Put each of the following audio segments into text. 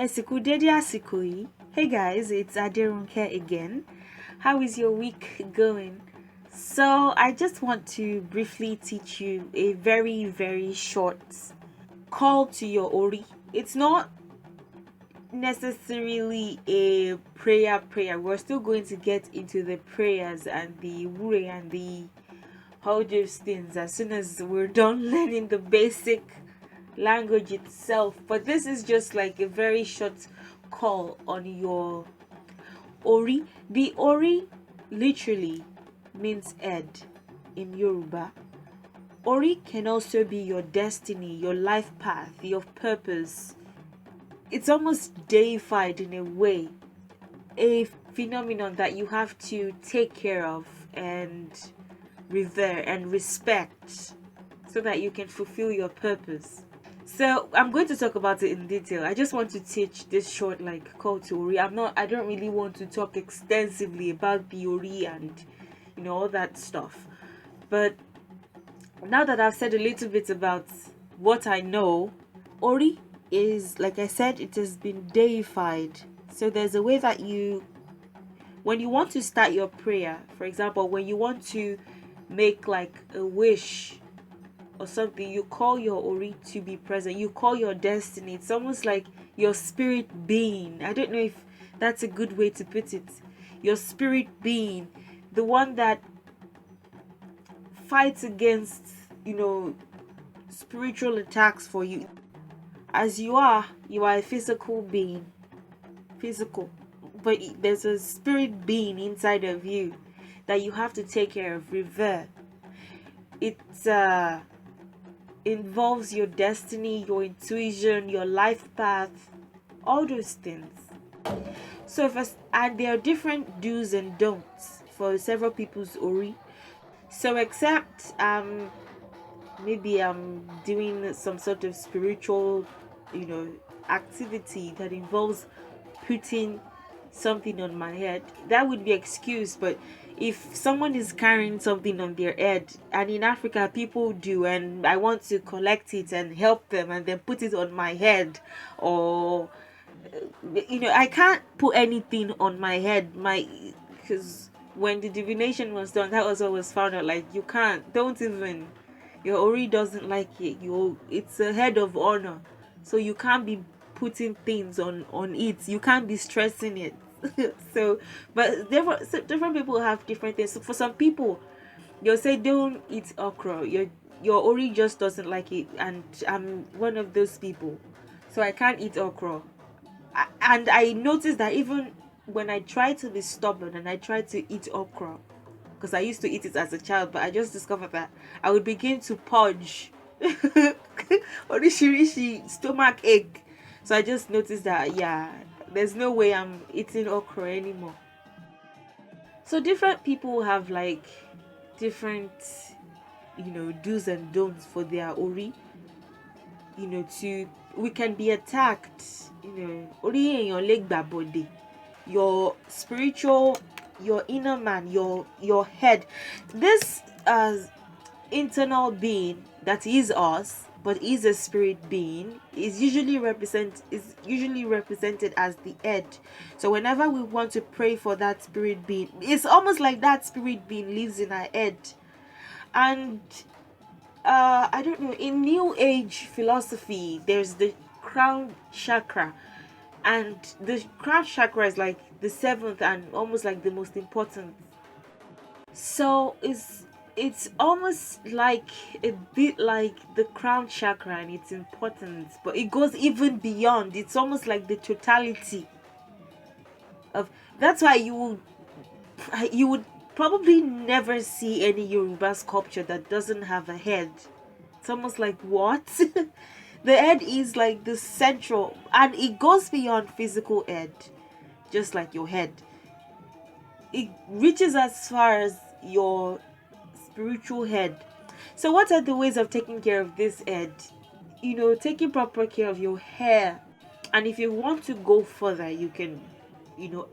Esiku dédé àsìkò yìí. Hey guys, it's Aderunke again. How is your week going? So I just want to briefly teach you a very short call to your Ori. It's not necessarily a prayer. We're still going to get into the prayers and the wure and the all those things as soon as we're done learning the basic language itself. But this is just like a very short call on your Ori. The Ori literally means head in Yoruba. Ori can also be your destiny, your life path, your purpose. It's almost deified in a way, a phenomenon that you have to take care of and revere and respect so that you can fulfill your purpose. So I'm going to talk about it in detail. I just want to teach this short call to Ori. I don't really want to talk extensively about the Ori and all that stuff. But now that I've said a little bit about what I know, Ori is, like I said, it has been deified. So there's a way that when you want to start your prayer, for example, when you want to make like a wish or something, you call your Ori to be present. You call your destiny. It's almost like your spirit being. I don't know if that's a good way to put it. Your spirit being, the one that fights against, spiritual attacks for you. As you are a physical being. Physical. But there's a spirit being inside of you that you have to take care of, revere. It involves your destiny, your intuition, your life path, all those things. So and there are different do's and don'ts for several people's Ori. So except maybe I'm doing some sort of spiritual, activity that involves putting something on my head, that would be excused. But if someone is carrying something on their head, and in Africa people do, and I want to collect it and help them and then put it on my head, or I can't put anything on my head, because when the divination was done, that was what was found out. Like, you don't even, your Ori doesn't like it. It's a head of honor, so you can't be putting things on it. You can't be stressing it. So, but different people have different things. So for some people, you'll say don't eat okra. Your Ori just doesn't like it, and I'm one of those people, so I can't eat okra. And I noticed that even when I try to be stubborn and I try to eat okra, because I used to eat it as a child, but I just discovered that I would begin to purge orishirishi stomach ache. So I just noticed that, there's no way I'm eating okra anymore. So different people have like different do's and don'ts for their Ori. We can be attacked, Ori èèyàn lè gbà bọ̀dẹ̀. Your spiritual, your inner man, your head, this internal being that is us, but is a spirit being, is usually represented as the head. So whenever we want to pray for that spirit being, it's almost like that spirit being lives in our head. And I don't know, in New Age philosophy, there's the crown chakra, and the crown chakra is like the seventh and almost like the most important. So it's almost like a bit like the crown chakra and its importance, but it goes even beyond. It's almost like the totality of. That's why you would probably never see any Yoruba sculpture that doesn't have a head. It's almost like, what? The head is like the central, and it goes beyond physical head, just like your head. It reaches as far as your spiritual head. So what are the ways of taking care of this head? Taking proper care of your hair. And if you want to go further, you can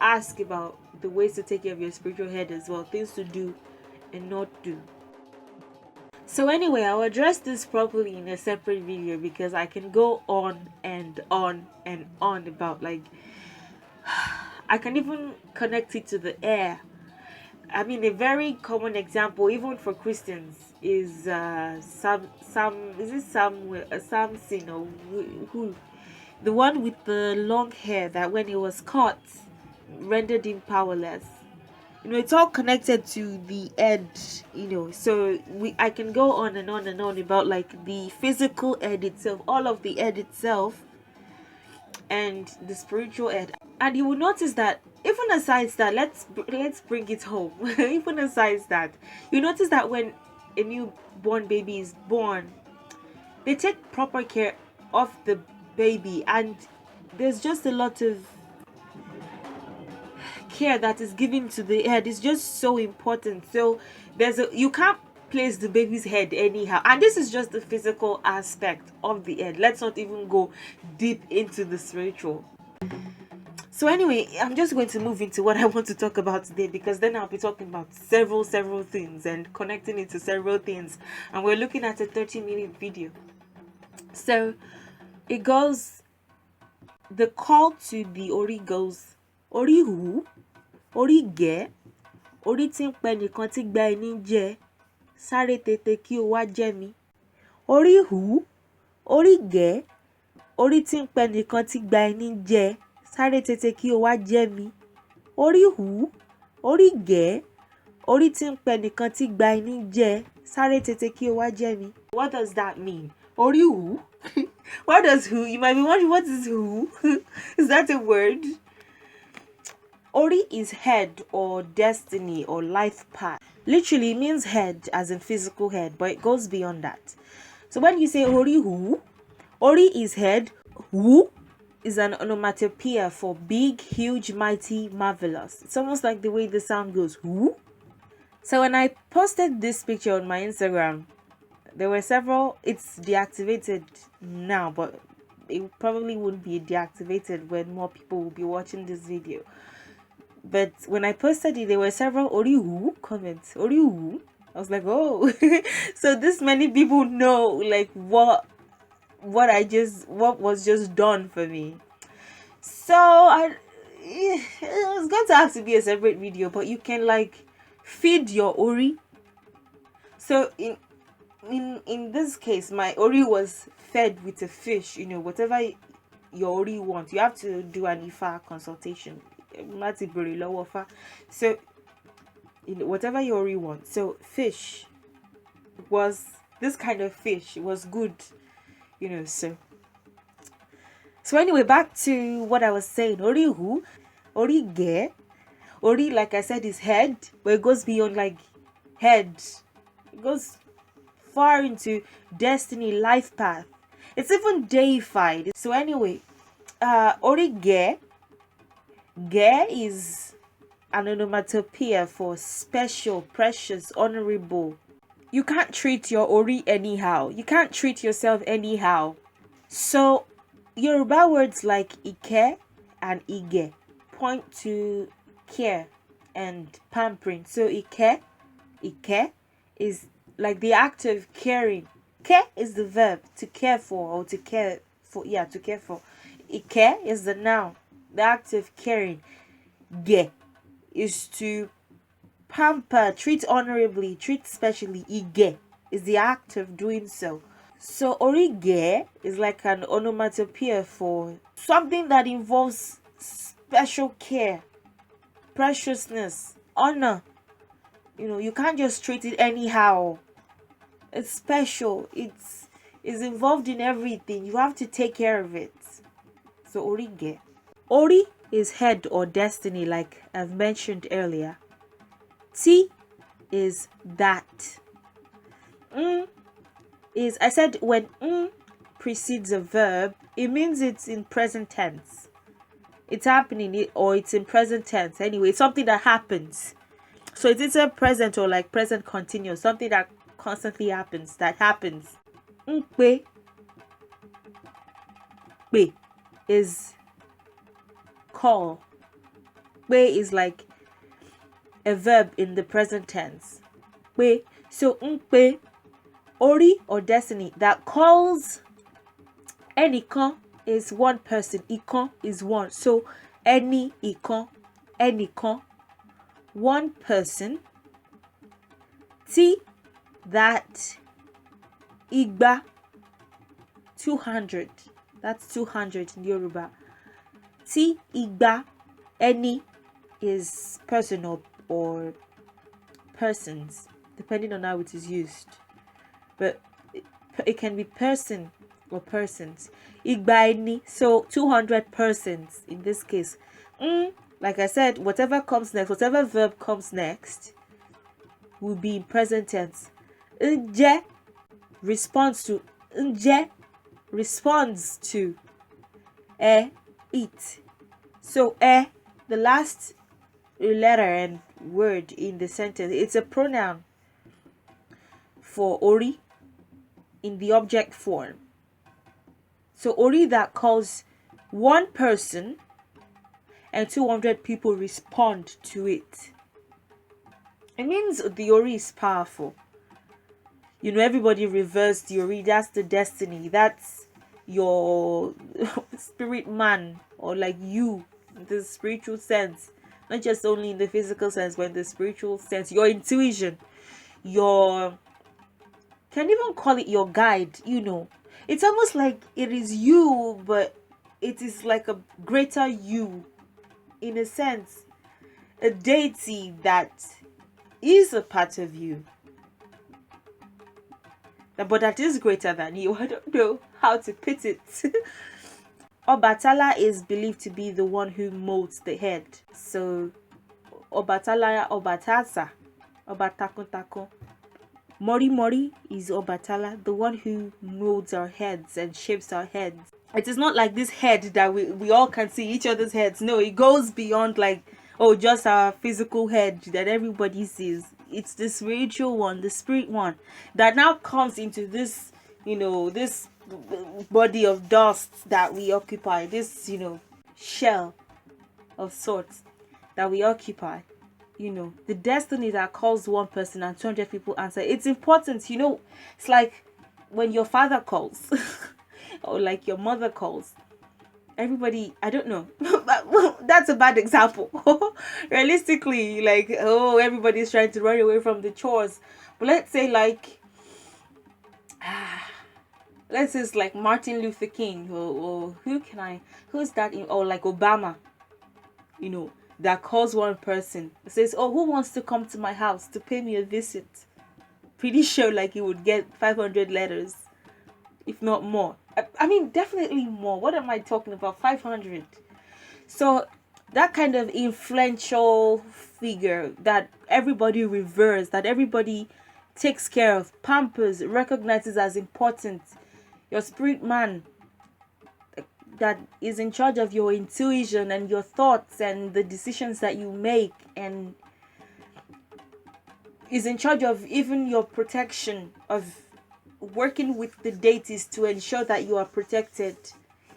ask about the ways to take care of your spiritual head as well, things to do and not do. So anyway, I'll address this properly in a separate video because I can go on and on and on about, like, I can even connect it to the air. I mean, a very common example, even for Christians, is is it Samson, or who, the one with the long hair that when he was caught rendered him powerless. It's all connected to the head. So I can go on and on and on about, like, the physical head itself, all of the head itself, and the spiritual head. And you will notice that, even aside that, let's bring it home. Even aside that, you notice that when a newborn baby is born, they take proper care of the baby, and there's just a lot of care that is given to the head. Is just so important. So you can't place the baby's head anyhow, and this is just the physical aspect of the head. Let's not even go deep into the spiritual. So anyway, I'm just going to move into what I want to talk about today, because then I'll be talking about several things and connecting it to several things, and we're looking at a 30-minute video. So it goes, the call to the Ori goes, Ori hu, Ori ge, Ori tí ń pẹ nìkan tí gba ẹni jẹ, sáré tètè kí o wá jẹ mí. Ori hu, Ori ge, Ori tí ń pẹ nìkan tí gba ẹni jẹ, sáré tètè kí o wá jẹ mí. Ori hu, Ori ge, Ori tí ń pẹ nìkan tí gba ẹni jẹ, sáré tètè kí o wá jẹ mí. What does that mean? Ori hu? What does hu? You might be wondering, what is hu? Is that a word? Ori is head, or destiny, or life path. Literally, it means head, as in physical head, but it goes beyond that. So when you say Ori hu, Ori is head. Hu is an onomatopoeia for big, huge, mighty, marvelous. It's almost like the way the sound goes, hu. So when I posted this picture on my Instagram, there were several. It's deactivated now, but it probably wouldn't be deactivated when more people will be watching this video. But when I posted it, there were several Orihu comments. Orihu. I was like, oh. So this many people know, like, what was just done for me. So it's going to have to be a separate video, but you can, like, feed your Ori. So in this case, my Ori was fed with a fish. Whatever your Ori wants, you have to do an Ifa consultation. So whatever your Ori wants. So fish was this kind of fish. It was good, so anyway, back to what I was saying. Ori hu, Ori ge. Ori, like I said, is head, but it goes beyond, like, head. It goes far into destiny, life path. It's even deified. So anyway, Ori ge. Ge is an onomatopoeia for special, precious, honorable. You can't treat your Ori anyhow. You can't treat yourself anyhow. So Yoruba words like Ike and Ige point to care and pampering. So Ike is like the act of caring. Ke is the verb, to care for, or to care for. To care for. Ike is the noun, the act of caring. Ge is to pamper, treat honorably, treat specially. Ige is the act of doing so. So Orige is like an onomatopoeia for something that involves special care, preciousness, honor. You can't just treat it anyhow. It's special. It's involved in everything. You have to take care of it. So Orige. Ori is head or destiny, like I've mentioned earlier. T is that. I said when precedes a verb, it means it's in present tense. It's happening, or it's in present tense. Anyway, it's something that happens. So it's either present or like present continuous, something that constantly happens, that happens. Pe is call. Pe is like a verb in the present tense. Pe. So pe Ori or destiny that calls Enikan is one person, Ikan is one. So any Ikan, Enikan, one person. T that Igba 200. That's 200 in Yoruba. T Igba any is person or persons, depending on how it is used. But it can be person or persons. Igba any, so 200 persons in this case. Like I said, whatever comes next, whatever verb comes next will be in present tense. Nje responds to eat. So the last letter and word in the sentence, it's a pronoun for ori in the object form. So ori that calls one person and 200 people respond to it. It means the ori is powerful. You know, everybody reversed the ori. That's the destiny. That's your spirit man, or like you in the spiritual sense. Not just only in the physical sense, but in the spiritual sense. Your intuition. Your... Can even call it your guide, you know. It's almost like it is you, but it is like a greater you. In a sense. A deity that is a part of you, but that is greater than you. I don't know how to put it. Obatala is believed to be the one who molds the head. So Obatala, Obatasa, Obatakun. Mori Mori is Obatala, the one who molds our heads and shapes our heads. It is not like this head that we all can see each other's heads. No, it goes beyond like, oh, just our physical head that everybody sees. It's the spiritual one, the spirit one, that now comes into this, you know, this body of dust that we occupy, this, you know, shell of sorts that we occupy. You know, the destiny that calls one person and 200 people answer. It's important, you know. It's like when your father calls or like your mother calls. Everybody, I don't know, that's a bad example. Realistically, like, oh, everybody's trying to run away from the chores. But let's say like let's say it's like Martin Luther King, or who's that or like Obama, you know, that calls one person, says, oh, who wants to come to my house to pay me a visit? Pretty sure like he would get 500 letters, if not more. I mean, definitely more. What am I talking about? 500. So that kind of influential figure that everybody reveres, that everybody takes care of, pampers, recognizes as important. Your spirit man that is in charge of your intuition and your thoughts and the decisions that you make, and is in charge of even your protection, of working with the deities to ensure that you are protected,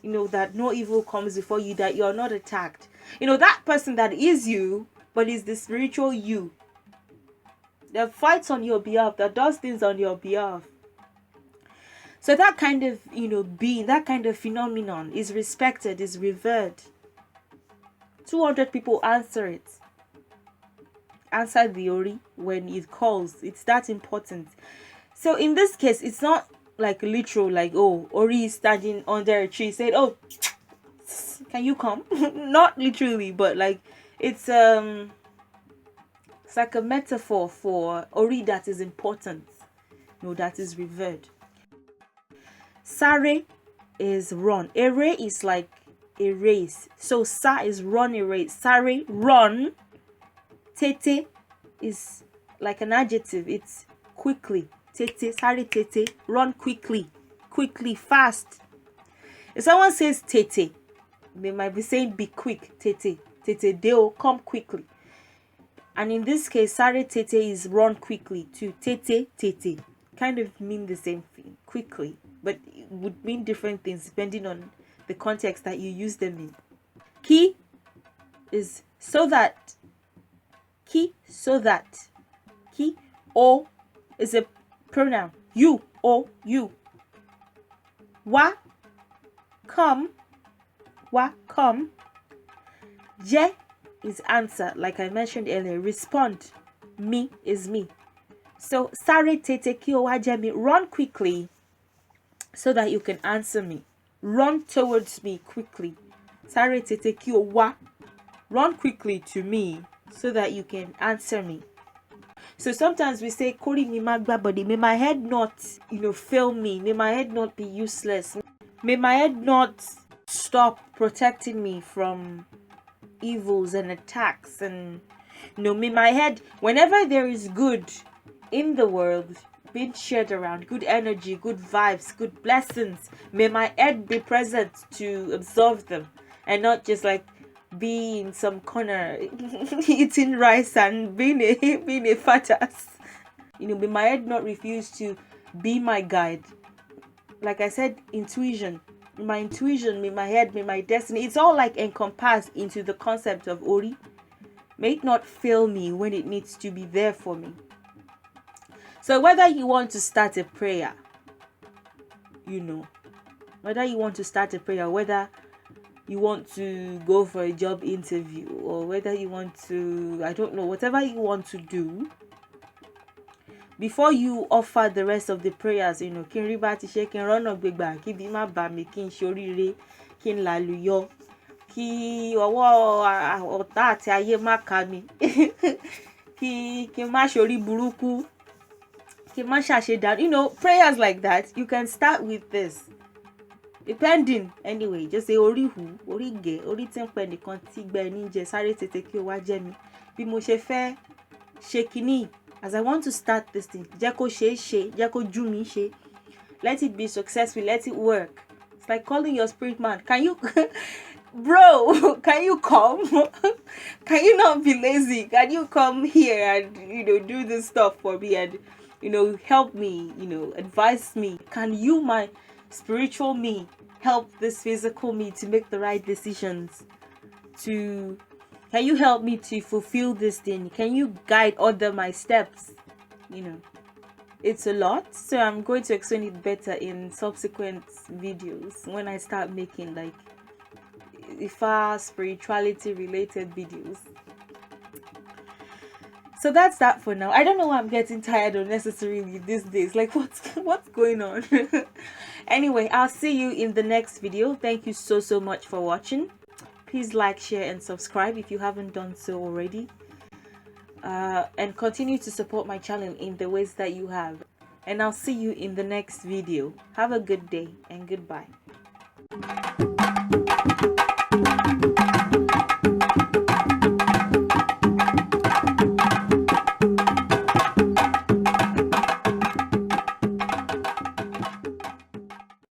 you know, that no evil comes before you, that you are not attacked. You know, that person that is you, but is the spiritual you, that fights on your behalf, that does things on your behalf. So that kind of, you know, being, that kind of phenomenon is respected, is revered. 200 people answer it. Answer the ori when it calls. It's that important. So in this case, it's not like literal, like, oh, ori is standing under a tree, said, oh, can you come? Not literally, but like it's like a metaphor for ori that is important, you know, that is revered. Sare is run. Ere is like a race. So sa is run a race. Sare, run. Tete is like an adjective. It's quickly. Tete, sare tete, run quickly. Quickly, fast. If someone says tete, they might be saying be quick. Tete, tete, deo, come quickly. And in this case, sare tete is run quickly to tete, tete. Kind of mean the same thing, quickly. But it would mean different things depending on the context that you use them in. Ki is so that. Ki, so that. Ki, o is a pronoun. You, oh, you. Wa, come. Wa, come. Je is answer, like I mentioned earlier. Respond. Me is me. So, sare tete ki o wa je mi. Run quickly so that you can answer me. Run towards me quickly. Sare tete ki o wa. Run quickly to me so that you can answer me. So sometimes we say, Kori mi magba body. May my head not, fail me. May my head not be useless. May my head not stop protecting me from evils and attacks. And, may my head, whenever there is good in the world being shared around, good energy, good vibes, good blessings, may my head be present to absorb them and not just like be in some corner eating rice and being a fat ass. May my head not refuse to be my guide. Like I said, intuition. My intuition, may my head, may my destiny. It's all like encompassed into the concept of Ori. May it not fail me when it needs to be there for me. So whether you want to start a prayer, whether you want to start a prayer, whether you want to go for a job interview, or whether you want to, I don't know, whatever you want to do, before you offer the rest of the prayers, kin riba ti se, kin rona gbegba, ki bi ma ba mi, kin sorire, kin laluyo, ki owo ota ati aye ma ka mi, kin ma sori buruku, kin ma sase down. Prayers like that, you can start with this. Depending, anyway, just say orihu, orige, oritempe nikan ti gbe ni je, sare tete ki o wa je mi. Bí mo ṣe fẹ́ ṣe kíní, as I want to start this thing, jẹ́ kó ṣe, jẹ́ kó jú mi ṣe. Let it be successful, let it work. It's like calling your spirit man. Can you, bro, can you come? Can you not be lazy? Can you come here and, do this stuff for me and, help me, advise me? Can you, my spiritual me, help this physical me to make the right decisions? Can you help me to fulfill this thing? Can you guide other my steps? It's a lot, so I'm going to explain it better in subsequent videos when I start making like Ifa spirituality related videos. So that's that for now. I don't know why I'm getting tired unnecessarily these days. Like what's going on? Anyway, I'll see you in the next video. Thank you so much for watching. Please like, share, and subscribe if you haven't done so already. And continue to support my channel in the ways that you have. And I'll see you in the next video. Have a good day and goodbye.